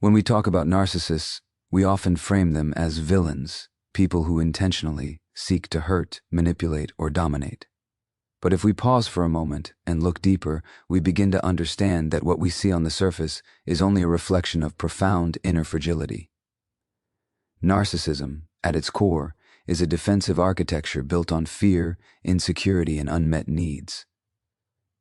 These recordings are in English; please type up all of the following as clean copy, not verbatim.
When we talk about narcissists, we often frame them as villains, people who intentionally seek to hurt, manipulate, or dominate. But if we pause for a moment and look deeper, we begin to understand that what we see on the surface is only a reflection of profound inner fragility. Narcissism, at its core, is a defensive architecture built on fear, insecurity, and unmet needs.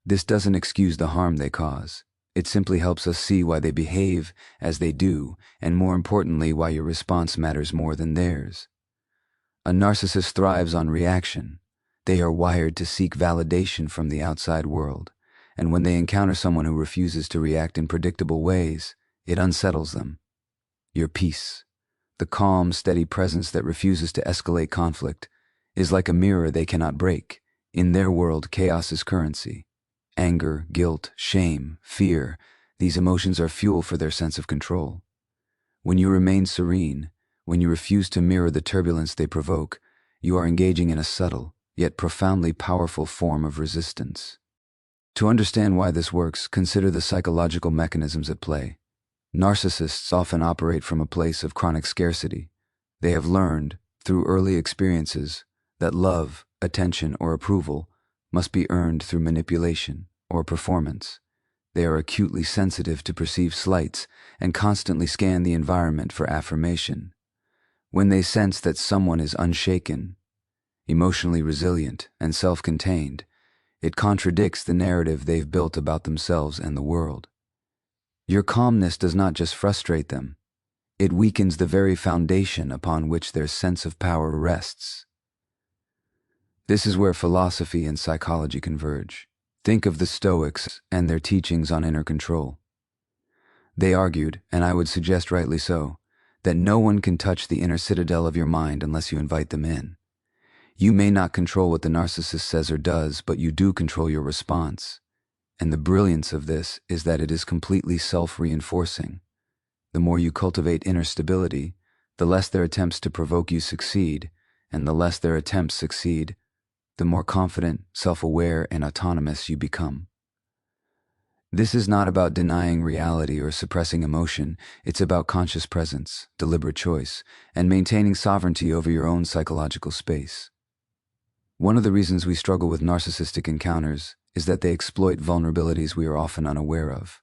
This doesn't excuse the harm they cause. It simply helps us see why they behave as they do, and more importantly, why your response matters more than theirs. A narcissist thrives on reaction. They are wired to seek validation from the outside world, and when they encounter someone who refuses to react in predictable ways, it unsettles them. Your peace, the calm, steady presence that refuses to escalate conflict, is like a mirror they cannot break. In their world, chaos is currency. Anger, guilt, shame, fear, these emotions are fuel for their sense of control. When you remain serene, when you refuse to mirror the turbulence they provoke, you are engaging in a subtle, yet profoundly powerful form of resistance. To understand why this works, consider the psychological mechanisms at play. Narcissists often operate from a place of chronic scarcity. They have learned, through early experiences, that love, attention, or approval must be earned through manipulation or performance. They are acutely sensitive to perceived slights and constantly scan the environment for affirmation. When they sense that someone is unshaken, emotionally resilient, and self-contained, it contradicts the narrative they've built about themselves and the world. Your calmness does not just frustrate them, it weakens the very foundation upon which their sense of power rests. This is where philosophy and psychology converge. Think of the Stoics and their teachings on inner control. They argued, and I would suggest rightly so, that no one can touch the inner citadel of your mind unless you invite them in. You may not control what the narcissist says or does, but you do control your response. And the brilliance of this is that it is completely self-reinforcing. The more you cultivate inner stability, the less their attempts to provoke you succeed, and the less their attempts succeed, the more confident, self-aware, and autonomous you become. This is not about denying reality or suppressing emotion. It's about conscious presence, deliberate choice, and maintaining sovereignty over your own psychological space. One of the reasons we struggle with narcissistic encounters is that they exploit vulnerabilities we are often unaware of.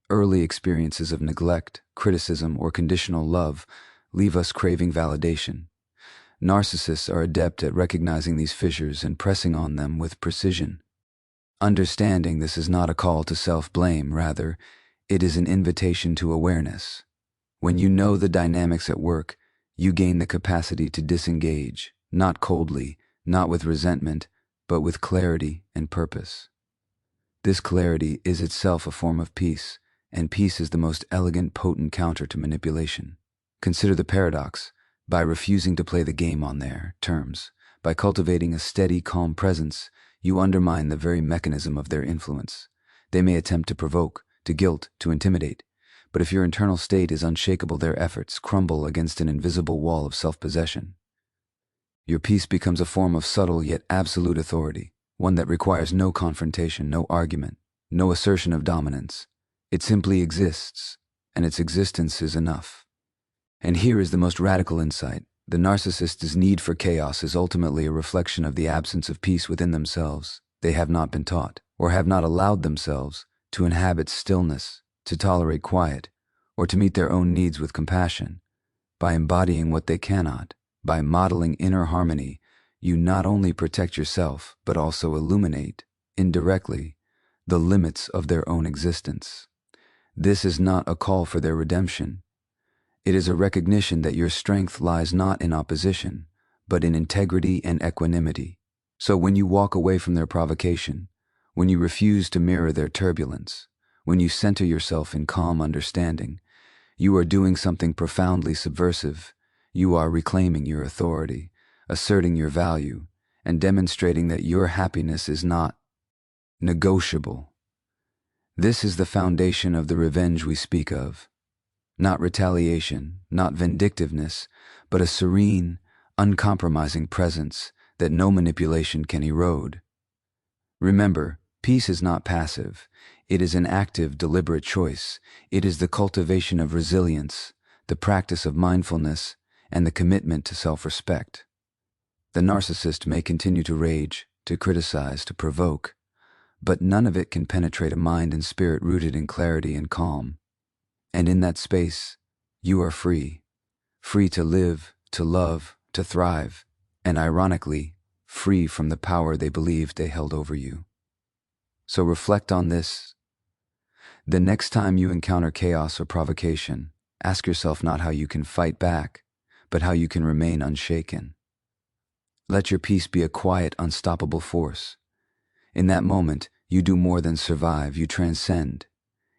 Early experiences of neglect, criticism, or conditional love leave us craving validation. Narcissists are adept at recognizing these fissures and pressing on them with precision. Understanding this is not a call to self-blame, rather, it is an invitation to awareness. When you know the dynamics at work, you gain the capacity to disengage, not coldly, not with resentment, but with clarity and purpose. This clarity is itself a form of peace, and peace is the most elegant, potent counter to manipulation. Consider the paradox. By refusing to play the game on their terms, by cultivating a steady, calm presence, you undermine the very mechanism of their influence. They may attempt to provoke, to guilt, to intimidate, but if your internal state is unshakable, their efforts crumble against an invisible wall of self-possession. Your peace becomes a form of subtle yet absolute authority, one that requires no confrontation, no argument, no assertion of dominance. It simply exists, and its existence is enough. And here is the most radical insight. The narcissist's need for chaos is ultimately a reflection of the absence of peace within themselves. They have not been taught, or have not allowed themselves, to inhabit stillness, to tolerate quiet, or to meet their own needs with compassion. By embodying what they cannot, by modeling inner harmony, you not only protect yourself, but also illuminate, indirectly, the limits of their own existence. This is not a call for their redemption. It is a recognition that your strength lies not in opposition, but in integrity and equanimity. So when you walk away from their provocation, when you refuse to mirror their turbulence, when you center yourself in calm understanding, you are doing something profoundly subversive. You are reclaiming your authority, asserting your value, and demonstrating that your happiness is not negotiable. This is the foundation of the revenge we speak of. Not retaliation, not vindictiveness, but a serene, uncompromising presence that no manipulation can erode. Remember, peace is not passive. It is an active, deliberate choice. It is the cultivation of resilience, the practice of mindfulness, and the commitment to self-respect. The narcissist may continue to rage, to criticize, to provoke, but none of it can penetrate a mind and spirit rooted in clarity and calm. And in that space, you are free. Free to live, to love, to thrive, and ironically, free from the power they believed they held over you. So reflect on this. The next time you encounter chaos or provocation, ask yourself not how you can fight back, but how you can remain unshaken. Let your peace be a quiet, unstoppable force. In that moment, you do more than survive, you transcend.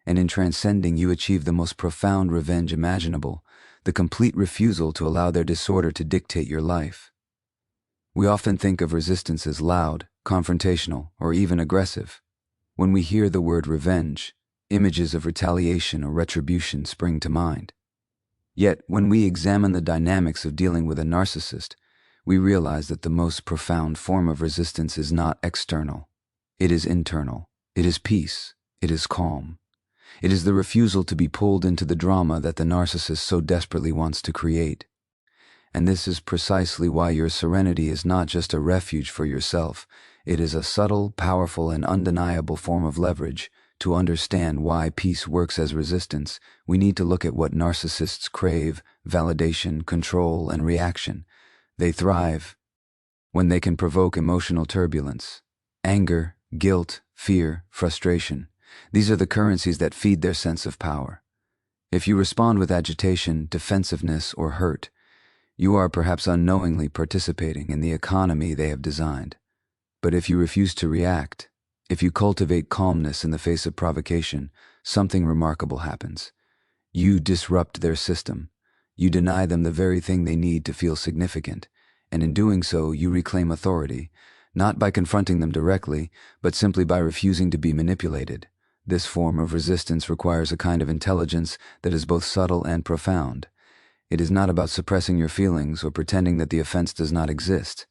And in transcending, you achieve the most profound revenge imaginable, the complete refusal to allow their disorder to dictate your life. We often think of resistance as loud, confrontational, or even aggressive. When we hear the word revenge, images of retaliation or retribution spring to mind. Yet, when we examine the dynamics of dealing with a narcissist, we realize that the most profound form of resistance is not external. It is internal. It is peace. It is calm. It is the refusal to be pulled into the drama that the narcissist so desperately wants to create. And this is precisely why your serenity is not just a refuge for yourself. It is a subtle, powerful, and undeniable form of leverage. To understand why peace works as resistance, we need to look at what narcissists crave: validation, control, and reaction. They thrive when they can provoke emotional turbulence, anger, guilt, fear, frustration. These are the currencies that feed their sense of power. If you respond with agitation, defensiveness, or hurt, you are perhaps unknowingly participating in the economy they have designed. But if you refuse to react, if you cultivate calmness in the face of provocation, something remarkable happens. You disrupt their system. You deny them the very thing they need to feel significant, and in doing so, you reclaim authority, not by confronting them directly, but simply by refusing to be manipulated. This form of resistance requires a kind of intelligence that is both subtle and profound. It is not about suppressing your feelings or pretending that the offense does not exist.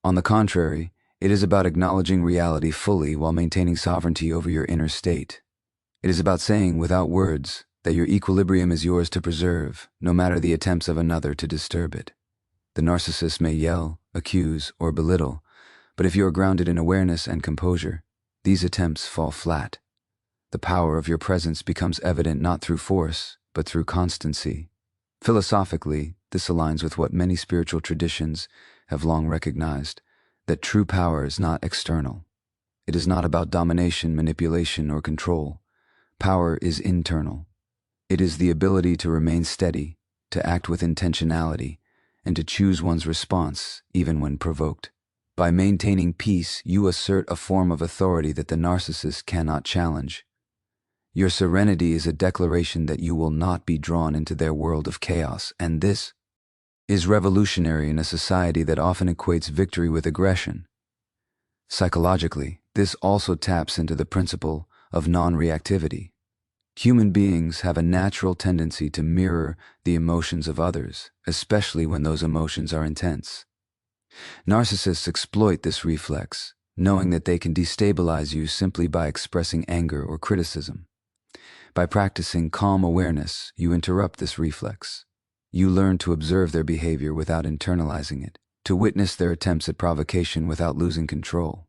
On the contrary, it is about acknowledging reality fully while maintaining sovereignty over your inner state. It is about saying, without words, that your equilibrium is yours to preserve, no matter the attempts of another to disturb it. The narcissist may yell, accuse, or belittle, but if you are grounded in awareness and composure, these attempts fall flat. The power of your presence becomes evident not through force, but through constancy. Philosophically, this aligns with what many spiritual traditions have long recognized, that true power is not external. It is not about domination, manipulation, or control. Power is internal. It is the ability to remain steady, to act with intentionality, and to choose one's response even when provoked. By maintaining peace, you assert a form of authority that the narcissist cannot challenge. Your serenity is a declaration that you will not be drawn into their world of chaos, and this is revolutionary in a society that often equates victory with aggression. Psychologically, this also taps into the principle of non-reactivity. Human beings have a natural tendency to mirror the emotions of others, especially when those emotions are intense. Narcissists exploit this reflex, knowing that they can destabilize you simply by expressing anger or criticism. By practicing calm awareness, you interrupt this reflex. You learn to observe their behavior without internalizing it, to witness their attempts at provocation without losing control.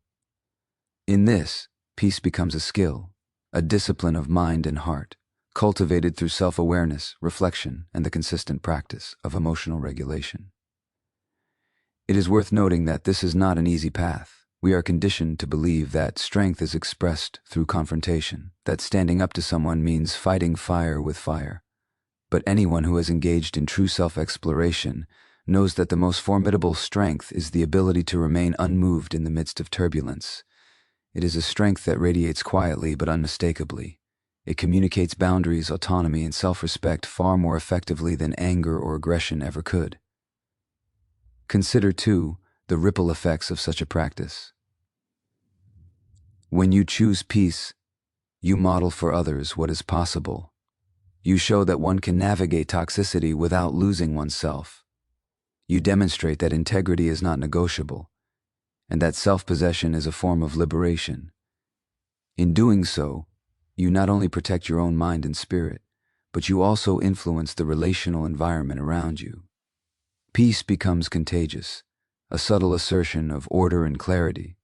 In this, peace becomes a skill, a discipline of mind and heart, cultivated through self-awareness, reflection, and the consistent practice of emotional regulation. It is worth noting that this is not an easy path. We are conditioned to believe that strength is expressed through confrontation, that standing up to someone means fighting fire with fire. But anyone who has engaged in true self-exploration knows that the most formidable strength is the ability to remain unmoved in the midst of turbulence. It is a strength that radiates quietly but unmistakably. It communicates boundaries, autonomy, and self-respect far more effectively than anger or aggression ever could. Consider, too, the ripple effects of such a practice. When you choose peace, you model for others what is possible. You show that one can navigate toxicity without losing oneself. You demonstrate that integrity is not negotiable, and that self-possession is a form of liberation. In doing so, You not only protect your own mind and spirit, but you also influence the relational environment around you. Peace becomes contagious, a subtle assertion of order and clarity,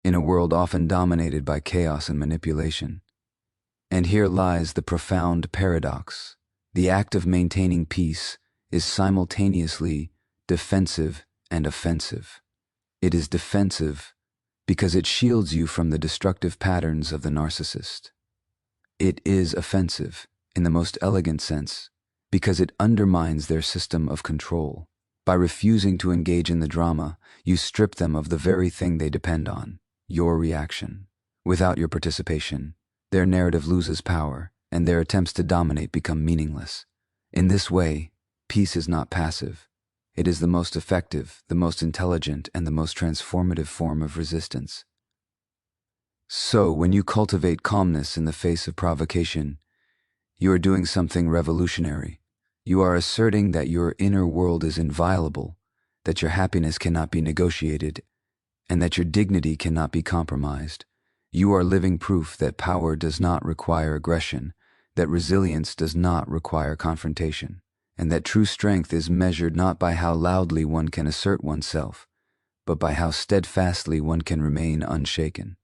in a world often dominated by chaos and manipulation. And here lies the profound paradox. The act of maintaining peace is simultaneously defensive and offensive. It is defensive because it shields you from the destructive patterns of the narcissist. It is offensive, in the most elegant sense, because it undermines their system of control. By refusing to engage in the drama, you strip them of the very thing they depend on, your reaction. Without your participation, their narrative loses power, and their attempts to dominate become meaningless. In this way, peace is not passive. It is the most effective, the most intelligent, and the most transformative form of resistance. So, when you cultivate calmness in the face of provocation, you are doing something revolutionary. You are asserting that your inner world is inviolable, that your happiness cannot be negotiated, and that your dignity cannot be compromised. You are living proof that power does not require aggression, that resilience does not require confrontation, and that true strength is measured not by how loudly one can assert oneself, but by how steadfastly one can remain unshaken.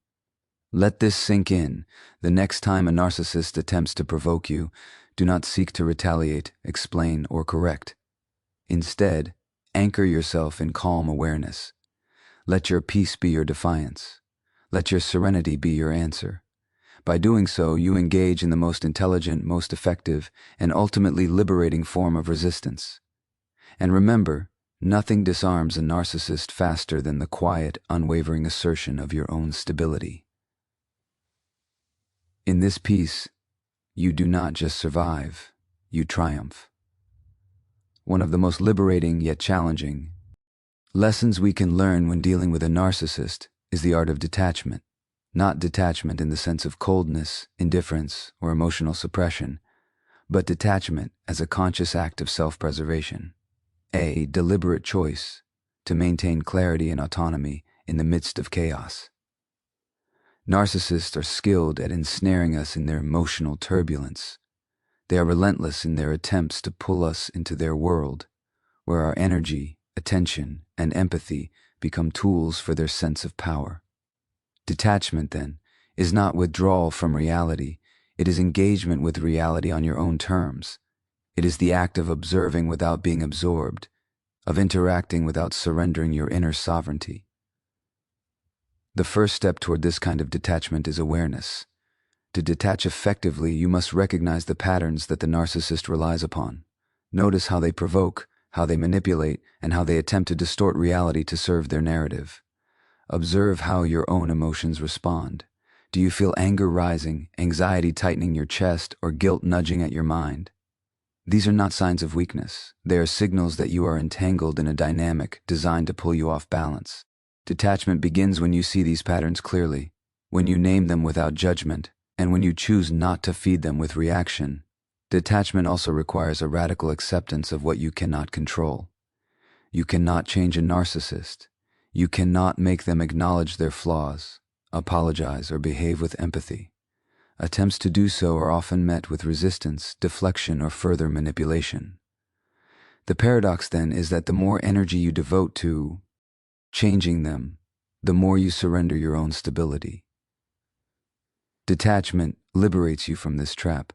Let this sink in. The next time a narcissist attempts to provoke you, do not seek to retaliate, explain, or correct. Instead, anchor yourself in calm awareness. Let your peace be your defiance. Let your serenity be your answer. By doing so, you engage in the most intelligent, most effective, and ultimately liberating form of resistance. And remember, nothing disarms a narcissist faster than the quiet, unwavering assertion of your own stability. In this peace, you do not just survive, you triumph. One of the most liberating yet challenging lessons we can learn when dealing with a narcissist is the art of detachment. Not detachment in the sense of coldness, indifference, or emotional suppression, but detachment as a conscious act of self-preservation. A deliberate choice to maintain clarity and autonomy in the midst of chaos. Narcissists are skilled at ensnaring us in their emotional turbulence. They are relentless in their attempts to pull us into their world, where our energy, attention, and empathy become tools for their sense of power. Detachment, then, is not withdrawal from reality. It is engagement with reality on your own terms. It is the act of observing without being absorbed, of interacting without surrendering your inner sovereignty. The first step toward this kind of detachment is awareness. To detach effectively, you must recognize the patterns that the narcissist relies upon. Notice how they provoke, how they manipulate, and how they attempt to distort reality to serve their narrative. Observe how your own emotions respond. Do you feel anger rising, anxiety tightening your chest, or guilt nudging at your mind? These are not signs of weakness. They are signals that you are entangled in a dynamic designed to pull you off balance. Detachment begins when you see these patterns clearly, when you name them without judgment, and when you choose not to feed them with reaction. Detachment also requires a radical acceptance of what you cannot control. You cannot change a narcissist. You cannot make them acknowledge their flaws, apologize, or behave with empathy. Attempts to do so are often met with resistance, deflection, or further manipulation. The paradox, then, is that the more energy you devote to changing them, the more you surrender your own stability. Detachment liberates you from this trap.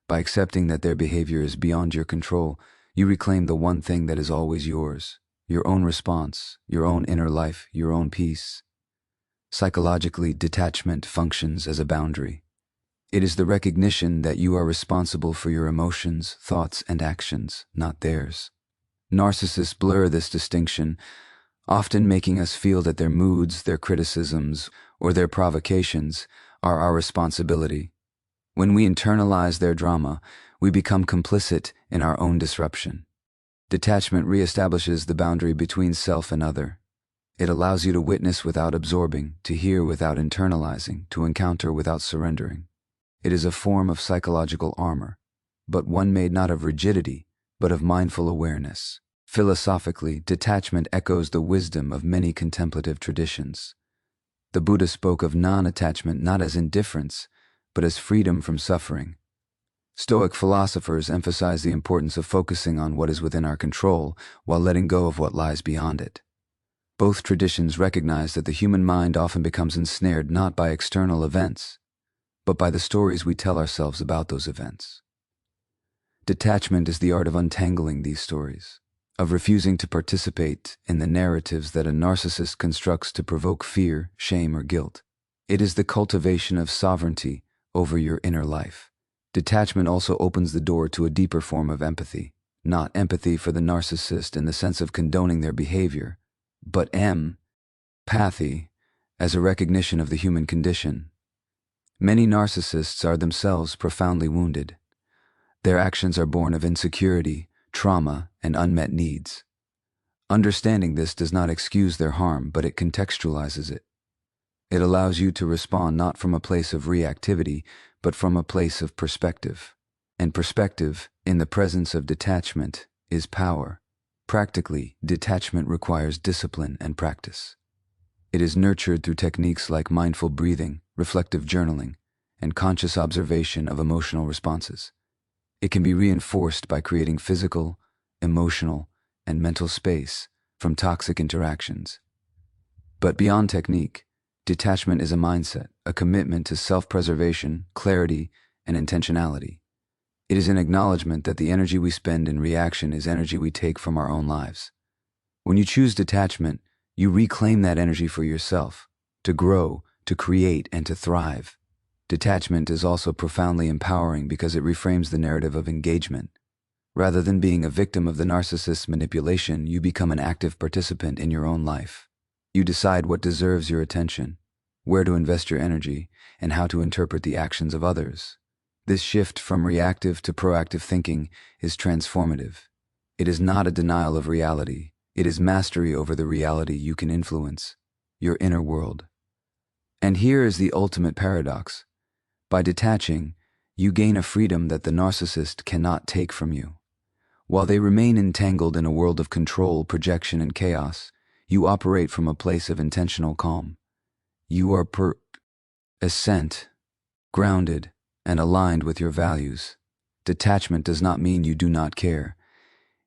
By accepting that their behavior is beyond your control, you reclaim the one thing that is always yours, your own response, your own inner life, your own peace. Psychologically, detachment functions as a boundary. It is the recognition that you are responsible for your emotions, thoughts, and actions, not theirs. Narcissists blur this distinction, often making us feel that their moods, their criticisms, or their provocations are our responsibility. When we internalize their drama, we become complicit in our own disruption. Detachment reestablishes the boundary between self and other. It allows you to witness without absorbing, to hear without internalizing, to encounter without surrendering. It is a form of psychological armor, but one made not of rigidity, but of mindful awareness. Philosophically, detachment echoes the wisdom of many contemplative traditions. The Buddha spoke of non-attachment not as indifference, but as freedom from suffering. Stoic philosophers emphasize the importance of focusing on what is within our control while letting go of what lies beyond it. Both traditions recognize that the human mind often becomes ensnared not by external events, but by the stories we tell ourselves about those events. Detachment is the art of untangling these stories, of refusing to participate in the narratives that a narcissist constructs to provoke fear, shame, or guilt. It is the cultivation of sovereignty over your inner life. Detachment also opens the door to a deeper form of empathy, not empathy for the narcissist in the sense of condoning their behavior, but empathy as a recognition of the human condition. Many narcissists are themselves profoundly wounded. Their actions are born of insecurity, trauma, and unmet needs. Understanding this does not excuse their harm, but it contextualizes it. It allows you to respond not from a place of reactivity, but from a place of perspective. And perspective, in the presence of detachment, is power. Practically, detachment requires discipline and practice. It is nurtured through techniques like mindful breathing, reflective journaling, and conscious observation of emotional responses. It can be reinforced by creating physical, emotional, and mental space from toxic interactions. But beyond technique, detachment is a mindset, a commitment to self-preservation, clarity, and intentionality. It is an acknowledgement that the energy we spend in reaction is energy we take from our own lives. When you choose detachment, you reclaim that energy for yourself, to grow, to create, and to thrive. Detachment is also profoundly empowering because it reframes the narrative of engagement. Rather than being a victim of the narcissist's manipulation, you become an active participant in your own life. You decide what deserves your attention, where to invest your energy, and how to interpret the actions of others. This shift from reactive to proactive thinking is transformative. It is not a denial of reality. It is mastery over the reality you can influence, your inner world. And here is the ultimate paradox. By detaching, you gain a freedom that the narcissist cannot take from you. While they remain entangled in a world of control, projection, and chaos, you operate from a place of intentional calm. You are ascent, grounded, and aligned with your values. Detachment does not mean you do not care.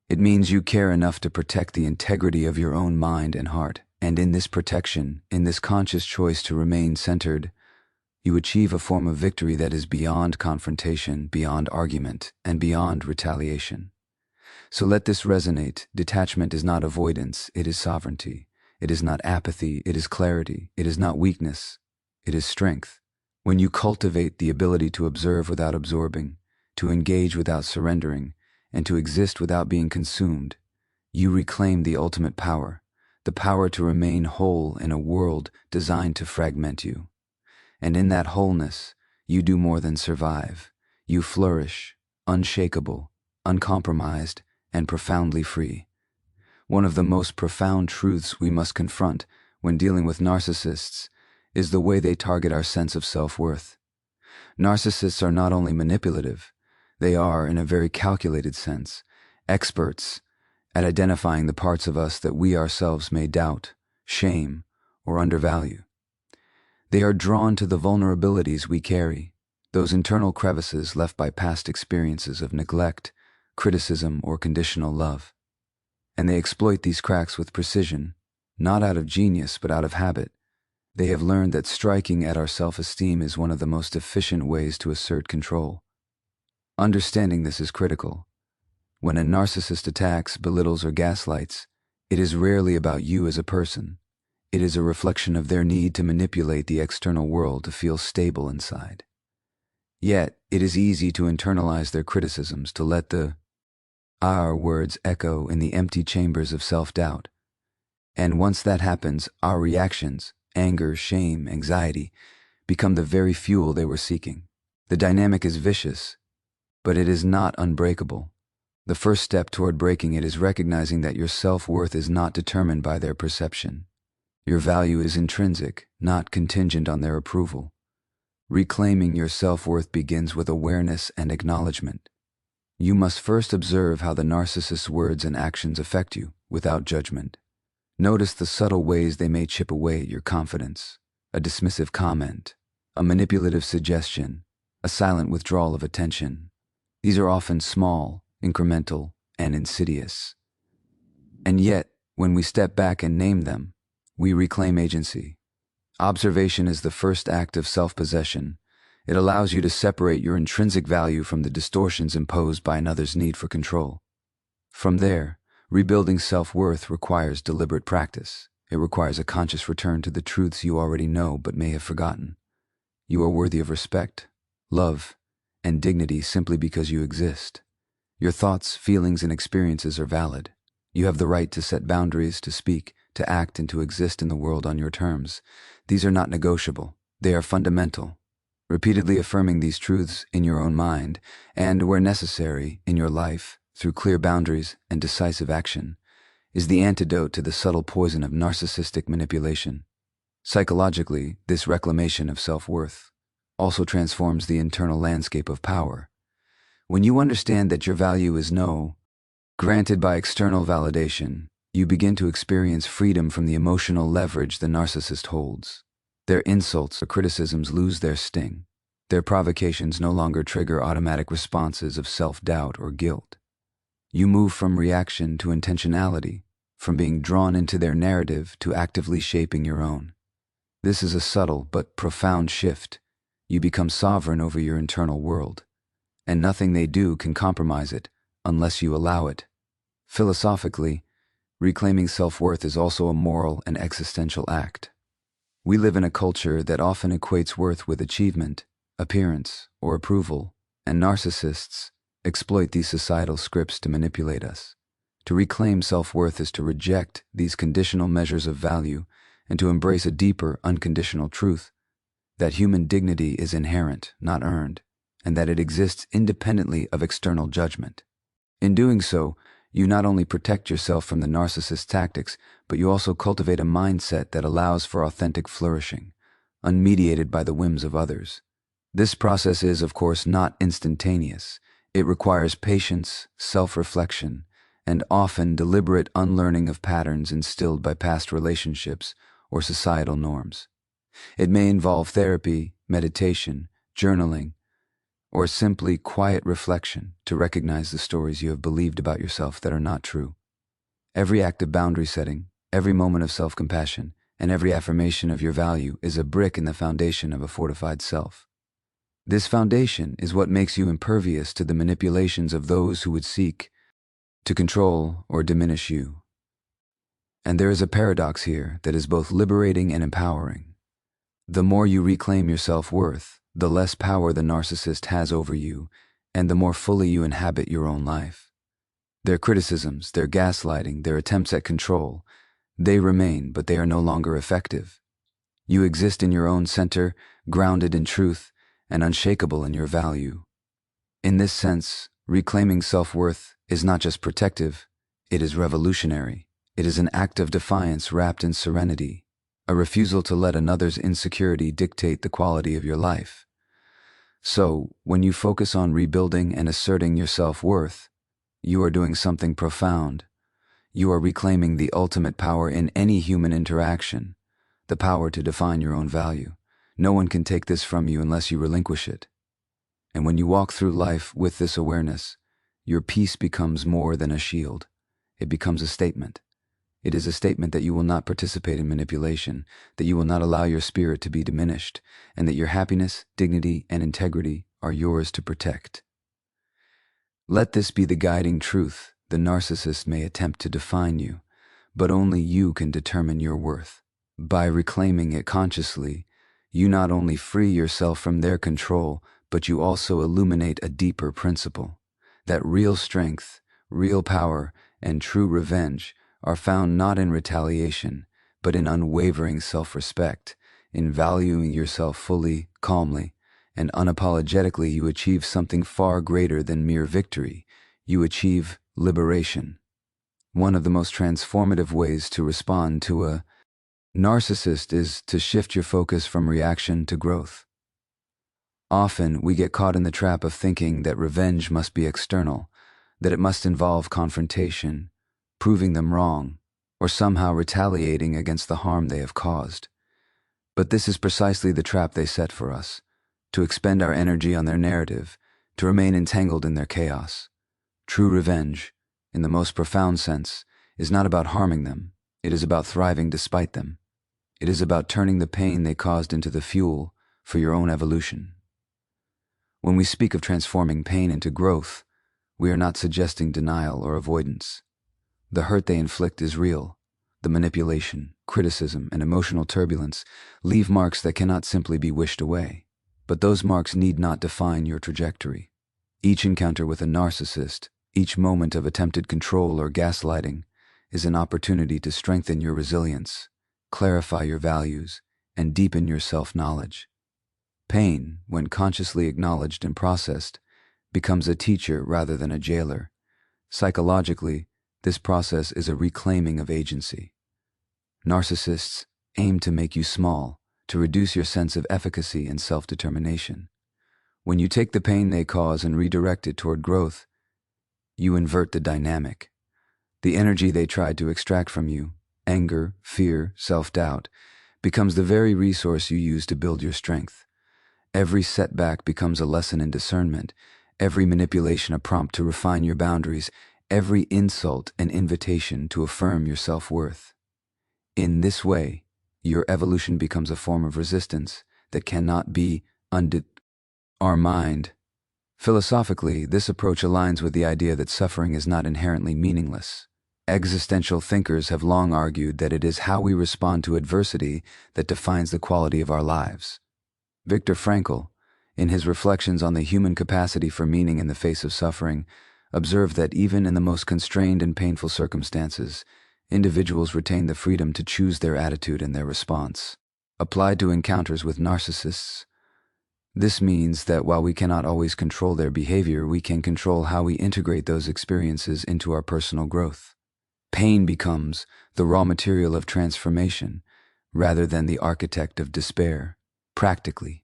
It means you care enough to protect the integrity of your own mind and heart. And in this protection, in this conscious choice to remain centered, you achieve a form of victory that is beyond confrontation, beyond argument, and beyond retaliation. So let this resonate. Detachment is not avoidance, it is sovereignty. It is not apathy, it is clarity. It is not weakness, it is strength. When you cultivate the ability to observe without absorbing, to engage without surrendering, and to exist without being consumed, you reclaim the ultimate power, the power to remain whole in a world designed to fragment you. And in that wholeness, you do more than survive. You flourish, unshakable, uncompromised, and profoundly free. One of the most profound truths we must confront when dealing with narcissists is the way they target our sense of self-worth. Narcissists are not only manipulative, they are, in a very calculated sense, experts at identifying the parts of us that we ourselves may doubt, shame, or undervalue. They are drawn to the vulnerabilities we carry, those internal crevices left by past experiences of neglect, criticism, or conditional love. And they exploit these cracks with precision, not out of genius but out of habit. They have learned that striking at our self-esteem is one of the most efficient ways to assert control. Understanding this is critical. When a narcissist attacks, belittles, or gaslights, it is rarely about you as a person. It is a reflection of their need to manipulate the external world to feel stable inside. Yet, it is easy to internalize their criticisms, to let our words echo in the empty chambers of self-doubt. And once that happens, our reactions, anger, shame, anxiety, become the very fuel they were seeking. The dynamic is vicious, but it is not unbreakable. The first step toward breaking it is recognizing that your self-worth is not determined by their perception. Your value is intrinsic, not contingent on their approval. Reclaiming your self-worth begins with awareness and acknowledgement. You must first observe how the narcissist's words and actions affect you, without judgment. Notice the subtle ways they may chip away at your confidence. A dismissive comment, a manipulative suggestion, a silent withdrawal of attention. These are often small, incremental, and insidious. And yet, when we step back and name them, we reclaim agency. Observation is the first act of self-possession. It allows you to separate your intrinsic value from the distortions imposed by another's need for control. From there, rebuilding self-worth requires deliberate practice. It requires a conscious return to the truths you already know but may have forgotten. You are worthy of respect, love, and dignity simply because you exist. Your thoughts, feelings, and experiences are valid. You have the right to set boundaries, to speak, to act, and to exist in the world on your terms. These are not negotiable. They are fundamental. Repeatedly affirming these truths in your own mind, and, where necessary, in your life, through clear boundaries and decisive action, is the antidote to the subtle poison of narcissistic manipulation. Psychologically, this reclamation of self-worth also transforms the internal landscape of power. When you understand that your value is no granted by external validation, you begin to experience freedom from the emotional leverage the narcissist holds. Their insults or criticisms lose their sting. Their provocations no longer trigger automatic responses of self-doubt or guilt. You move from reaction to intentionality, from being drawn into their narrative to actively shaping your own. This is a subtle but profound shift. You become sovereign over your internal world, and nothing they do can compromise it unless you allow it. Philosophically, reclaiming self-worth is also a moral and existential act. We live in a culture that often equates worth with achievement, appearance, or approval, and narcissists exploit these societal scripts to manipulate us. To reclaim self-worth is to reject these conditional measures of value and to embrace a deeper, unconditional truth that human dignity is inherent, not earned, and that it exists independently of external judgment. In doing so, you not only protect yourself from the narcissist's tactics, but you also cultivate a mindset that allows for authentic flourishing, unmediated by the whims of others. This process is, of course, not instantaneous. It requires patience, self-reflection, and often deliberate unlearning of patterns instilled by past relationships or societal norms. It may involve therapy, meditation, journaling, or simply quiet reflection to recognize the stories you have believed about yourself that are not true. Every act of boundary setting, every moment of self-compassion, and every affirmation of your value is a brick in the foundation of a fortified self. This foundation is what makes you impervious to the manipulations of those who would seek to control or diminish you. And there is a paradox here that is both liberating and empowering. The more you reclaim your self-worth, the less power the narcissist has over you, and the more fully you inhabit your own life. Their criticisms, their gaslighting, their attempts at control, they remain, but they are no longer effective. You exist in your own center, grounded in truth, and unshakable in your value. In this sense, reclaiming self-worth is not just protective, it is revolutionary. It is an act of defiance wrapped in serenity, a refusal to let another's insecurity dictate the quality of your life. So, when you focus on rebuilding and asserting your self-worth, you are doing something profound. You are reclaiming the ultimate power in any human interaction, the power to define your own value. No one can take this from you unless you relinquish it. And when you walk through life with this awareness, your peace becomes more than a shield. It becomes a statement. It is a statement that you will not participate in manipulation, that you will not allow your spirit to be diminished, and that your happiness, dignity, and integrity are yours to protect. Let this be the guiding truth. The narcissist may attempt to define you, but only you can determine your worth. By reclaiming it consciously, you not only free yourself from their control, but you also illuminate a deeper principle, that real strength, real power, and true revenge are found not in retaliation, but in unwavering self-respect. In valuing yourself fully, calmly, and unapologetically, you achieve something far greater than mere victory. You achieve liberation. One of the most transformative ways to respond to a narcissist is to shift your focus from reaction to growth. Often, we get caught in the trap of thinking that revenge must be external, that it must involve confrontation, proving them wrong, or somehow retaliating against the harm they have caused. But this is precisely the trap they set for us. to expend our energy on their narrative, to remain entangled in their chaos. True revenge, in the most profound sense, is not about harming them. It is about thriving despite them. It is about turning the pain they caused into the fuel for your own evolution. When we speak of transforming pain into growth, we are not suggesting denial or avoidance. The hurt they inflict is real. The manipulation, criticism, and emotional turbulence leave marks that cannot simply be wished away. But those marks need not define your trajectory. Each encounter with a narcissist, each moment of attempted control or gaslighting, is an opportunity to strengthen your resilience, clarify your values, and deepen your self-knowledge. Pain, when consciously acknowledged and processed, becomes a teacher rather than a jailer. Psychologically, this process is a reclaiming of agency. Narcissists aim to make you small, to reduce your sense of efficacy and self-determination. When you take the pain they cause and redirect it toward growth, you invert the dynamic. The energy they tried to extract from you, anger, fear, self-doubt, becomes the very resource you use to build your strength. Every setback becomes a lesson in discernment, every manipulation a prompt to refine your boundaries, every insult an invitation to affirm your self-worth. In this way, your evolution becomes a form of resistance that cannot be undid. Our mind. Philosophically, this approach aligns with the idea that suffering is not inherently meaningless. Existential thinkers have long argued that it is how we respond to adversity that defines the quality of our lives. Viktor Frankl, in his reflections on the human capacity for meaning in the face of suffering, observed that even in the most constrained and painful circumstances, individuals retain the freedom to choose their attitude and their response. Applied to encounters with narcissists, this means that while we cannot always control their behavior, we can control how we integrate those experiences into our personal growth. Pain becomes the raw material of transformation rather than the architect of despair. Practically,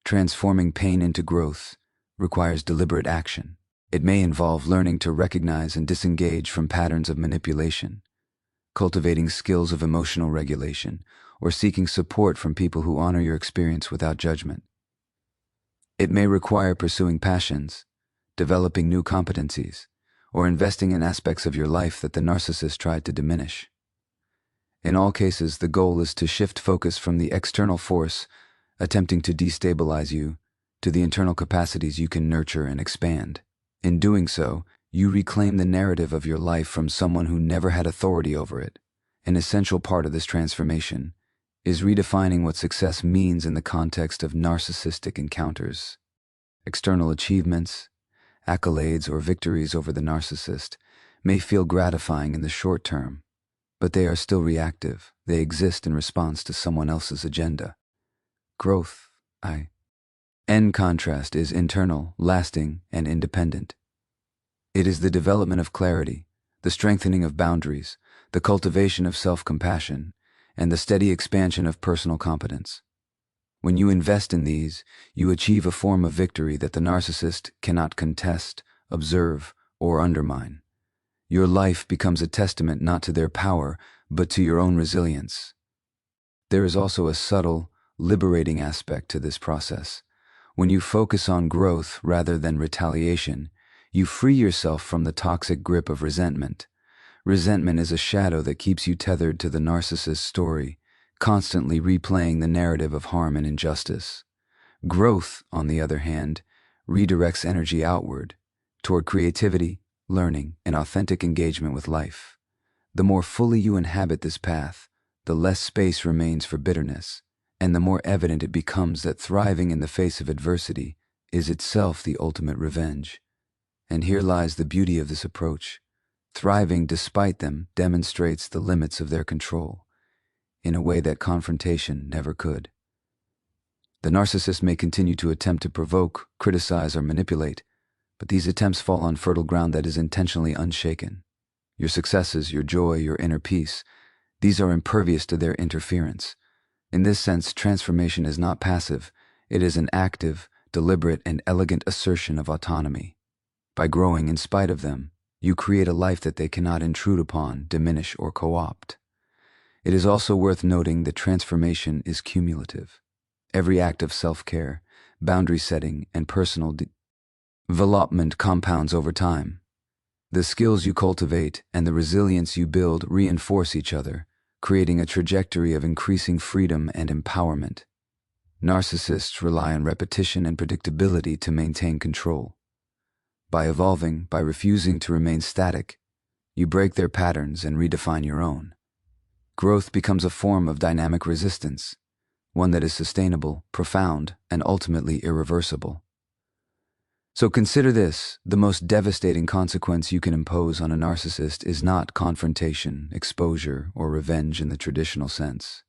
transforming pain into growth requires deliberate action. It may involve learning to recognize and disengage from patterns of manipulation, cultivating skills of emotional regulation, or seeking support from people who honor your experience without judgment. It may require pursuing passions, developing new competencies, or investing in aspects of your life that the narcissist tried to diminish. In all cases, the goal is to shift focus from the external force attempting to destabilize you to the internal capacities you can nurture and expand. In doing so, you reclaim the narrative of your life from someone who never had authority over it. An essential part of this transformation is redefining what success means in the context of narcissistic encounters. External achievements, accolades, or victories over the narcissist may feel gratifying in the short term, but they are still reactive. They exist in response to someone else's agenda. Growth, in contrast, is internal, lasting, and independent. It is the development of clarity, the strengthening of boundaries, the cultivation of self-compassion, and the steady expansion of personal competence. When you invest in these, you achieve a form of victory that the narcissist cannot contest, observe, or undermine. Your life becomes a testament not to their power, but to your own resilience. There is also a subtle, liberating aspect to this process. When you focus on growth rather than retaliation, you free yourself from the toxic grip of resentment. Resentment is a shadow that keeps you tethered to the narcissist's story, constantly replaying the narrative of harm and injustice. Growth, on the other hand, redirects energy outward, toward creativity, learning, and authentic engagement with life. The more fully you inhabit this path, the less space remains for bitterness, and the more evident it becomes that thriving in the face of adversity is itself the ultimate revenge. And here lies the beauty of this approach. Thriving despite them demonstrates the limits of their control, in a way that confrontation never could. The narcissist may continue to attempt to provoke, criticize, or manipulate, but these attempts fall on fertile ground that is intentionally unshaken. Your successes, your joy, your inner peace, these are impervious to their interference. In this sense, transformation is not passive. It is an active, deliberate, and elegant assertion of autonomy. By growing in spite of them, you create a life that they cannot intrude upon, diminish, or co-opt. It is also worth noting that transformation is cumulative. Every act of self-care, boundary setting, and personal development compounds over time. The skills you cultivate and the resilience you build reinforce each other, creating a trajectory of increasing freedom and empowerment. Narcissists rely on repetition and predictability to maintain control. By evolving, by refusing to remain static, you break their patterns and redefine your own. Growth becomes a form of dynamic resistance, one that is sustainable, profound, and ultimately irreversible. So consider this: the most devastating consequence you can impose on a narcissist is not confrontation, exposure, or revenge in the traditional sense.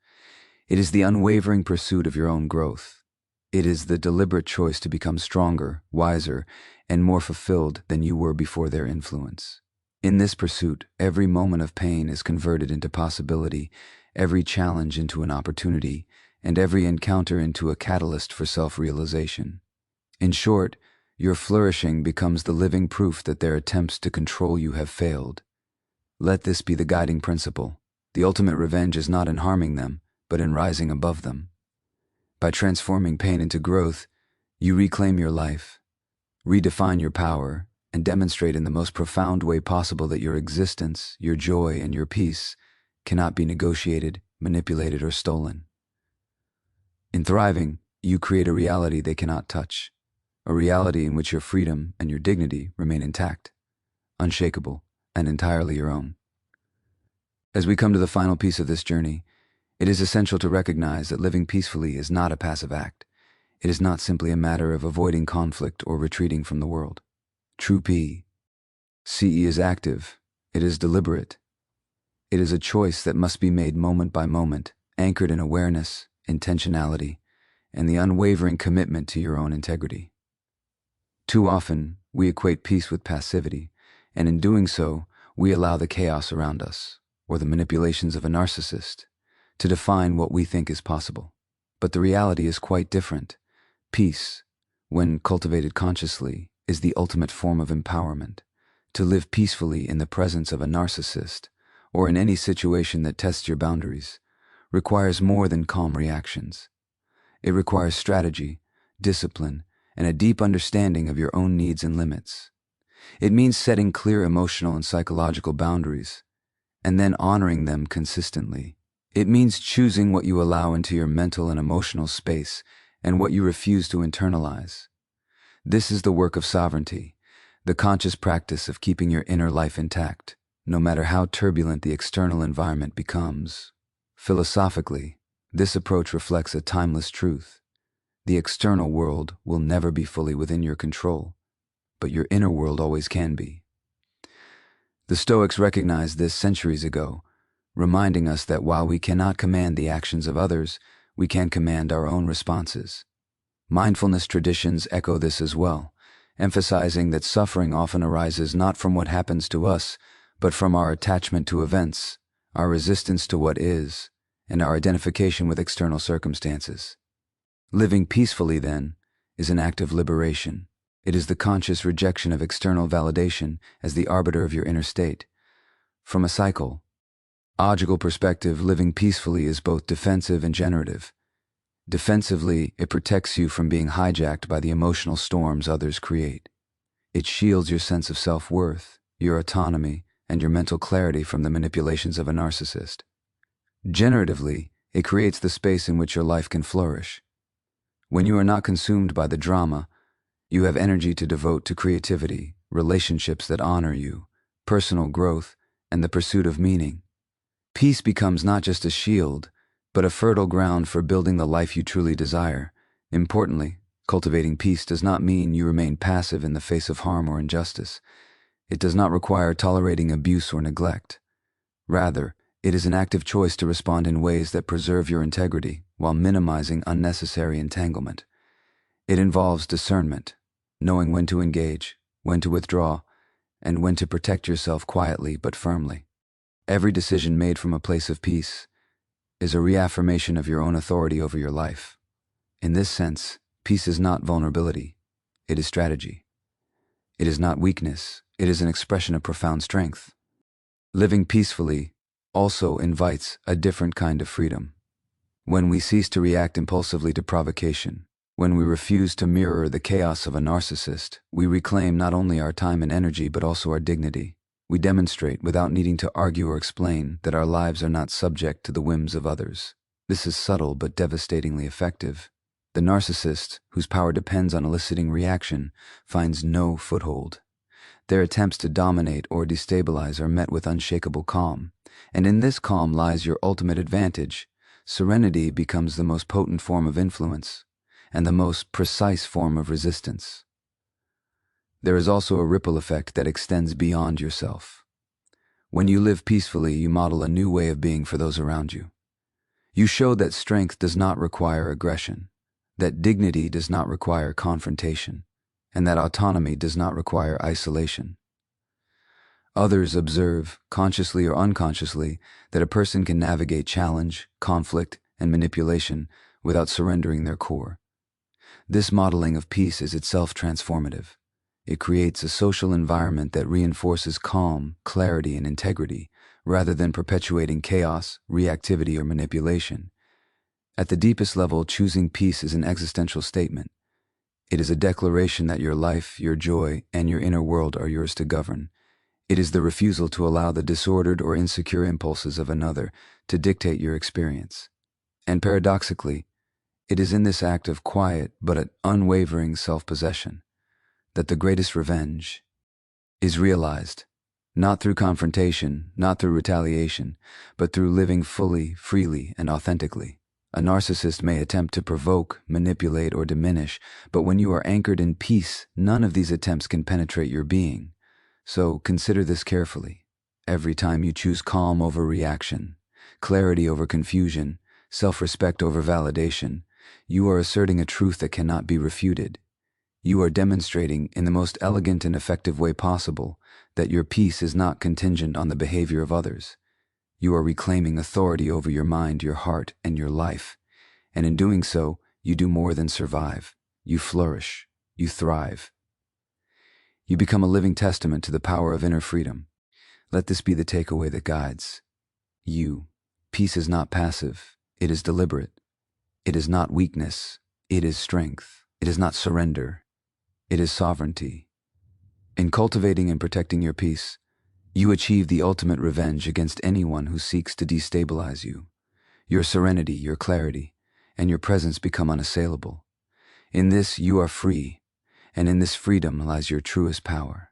It is the unwavering pursuit of your own growth. It is the deliberate choice to become stronger, wiser, and more fulfilled than you were before their influence. In this pursuit, every moment of pain is converted into possibility, every challenge into an opportunity, and every encounter into a catalyst for self-realization. In short, your flourishing becomes the living proof that their attempts to control you have failed. Let this be the guiding principle. The ultimate revenge is not in harming them, but in rising above them. By transforming pain into growth, you reclaim your life, redefine your power, and demonstrate in the most profound way possible that your existence, your joy, and your peace cannot be negotiated, manipulated, or stolen. In thriving, you create a reality they cannot touch, a reality in which your freedom and your dignity remain intact, unshakable, and entirely your own. As we come to the final piece of this journey, it is essential to recognize that living peacefully is not a passive act. It is not simply a matter of avoiding conflict or retreating from the world. True peace is active. It is deliberate. It is a choice that must be made moment by moment, anchored in awareness, intentionality, and the unwavering commitment to your own integrity. Too often, we equate peace with passivity, and in doing so, we allow the chaos around us, or the manipulations of a narcissist, to define what we think is possible. But the reality is quite different. Peace, when cultivated consciously, is the ultimate form of empowerment. To live peacefully in the presence of a narcissist, or in any situation that tests your boundaries, requires more than calm reactions. It requires strategy, discipline, and a deep understanding of your own needs and limits. It means setting clear emotional and psychological boundaries, and then honoring them consistently. It means choosing what you allow into your mental and emotional space and what you refuse to internalize. This is the work of sovereignty, the conscious practice of keeping your inner life intact, no matter how turbulent the external environment becomes. Philosophically, this approach reflects a timeless truth. The external world will never be fully within your control, but your inner world always can be. The Stoics recognized this centuries ago, reminding us that while we cannot command the actions of others, we can command our own responses. Mindfulness traditions echo this as well, emphasizing that suffering often arises not from what happens to us, but from our attachment to events, our resistance to what is, and our identification with external circumstances. Living peacefully, then, is an act of liberation. It is the conscious rejection of external validation as the arbiter of your inner state. From a psychological perspective, living peacefully is both defensive and generative. Defensively, it protects you from being hijacked by the emotional storms others create. It shields your sense of self-worth, your autonomy, and your mental clarity from the manipulations of a narcissist. Generatively, it creates the space in which your life can flourish. When you are not consumed by the drama, you have energy to devote to creativity, relationships that honor you, personal growth, and the pursuit of meaning. Peace becomes not just a shield, but a fertile ground for building the life you truly desire. Importantly, cultivating peace does not mean you remain passive in the face of harm or injustice. It does not require tolerating abuse or neglect. Rather, it is an active choice to respond in ways that preserve your integrity while minimizing unnecessary entanglement. It involves discernment, knowing when to engage, when to withdraw, and when to protect yourself quietly but firmly. Every decision made from a place of peace is a reaffirmation of your own authority over your life. In this sense, peace is not vulnerability, it is strategy. It is not weakness, it is an expression of profound strength. Living peacefully also invites a different kind of freedom. When we cease to react impulsively to provocation, When we refuse to mirror the chaos of a narcissist, we reclaim not only our time and energy but also our dignity. We demonstrate, without needing to argue or explain, that our lives are not subject to the whims of others. This is subtle but devastatingly effective. The narcissist, whose power depends on eliciting reaction, finds no foothold. Their attempts to dominate or destabilize are met with unshakable calm, and in this calm lies your ultimate advantage. Serenity becomes the most potent form of influence, and the most precise form of resistance. There is also a ripple effect that extends beyond yourself. When you live peacefully, you model a new way of being for those around you. You show that strength does not require aggression, that dignity does not require confrontation, and that autonomy does not require isolation. Others observe, consciously or unconsciously, that a person can navigate challenge, conflict, and manipulation without surrendering their core. This modeling of peace is itself transformative. It creates a social environment that reinforces calm, clarity, and integrity, rather than perpetuating chaos, reactivity, or manipulation. At the deepest level, choosing peace is an existential statement. It is a declaration that your life, your joy, and your inner world are yours to govern. It is the refusal to allow the disordered or insecure impulses of another to dictate your experience. And paradoxically, it is in this act of quiet but unwavering self-possession that the greatest revenge is realized, not through confrontation, not through retaliation, but through living fully, freely, and authentically. A narcissist may attempt to provoke, manipulate, or diminish, but when you are anchored in peace, none of these attempts can penetrate your being. So consider this carefully. Every time you choose calm over reaction, clarity over confusion, self-respect over validation, you are asserting a truth that cannot be refuted. You are demonstrating, in the most elegant and effective way possible, that your peace is not contingent on the behavior of others. You are reclaiming authority over your mind, your heart, and your life. And in doing so, you do more than survive. You flourish. You thrive. You become a living testament to the power of inner freedom. Let this be the takeaway that guides you. Peace is not passive. It is deliberate. It is not weakness. It is strength. It is not surrender. It is sovereignty. In cultivating and protecting your peace, you achieve the ultimate revenge against anyone who seeks to destabilize you. Your serenity, your clarity, and your presence become unassailable. In this, you are free, and in this freedom lies your truest power.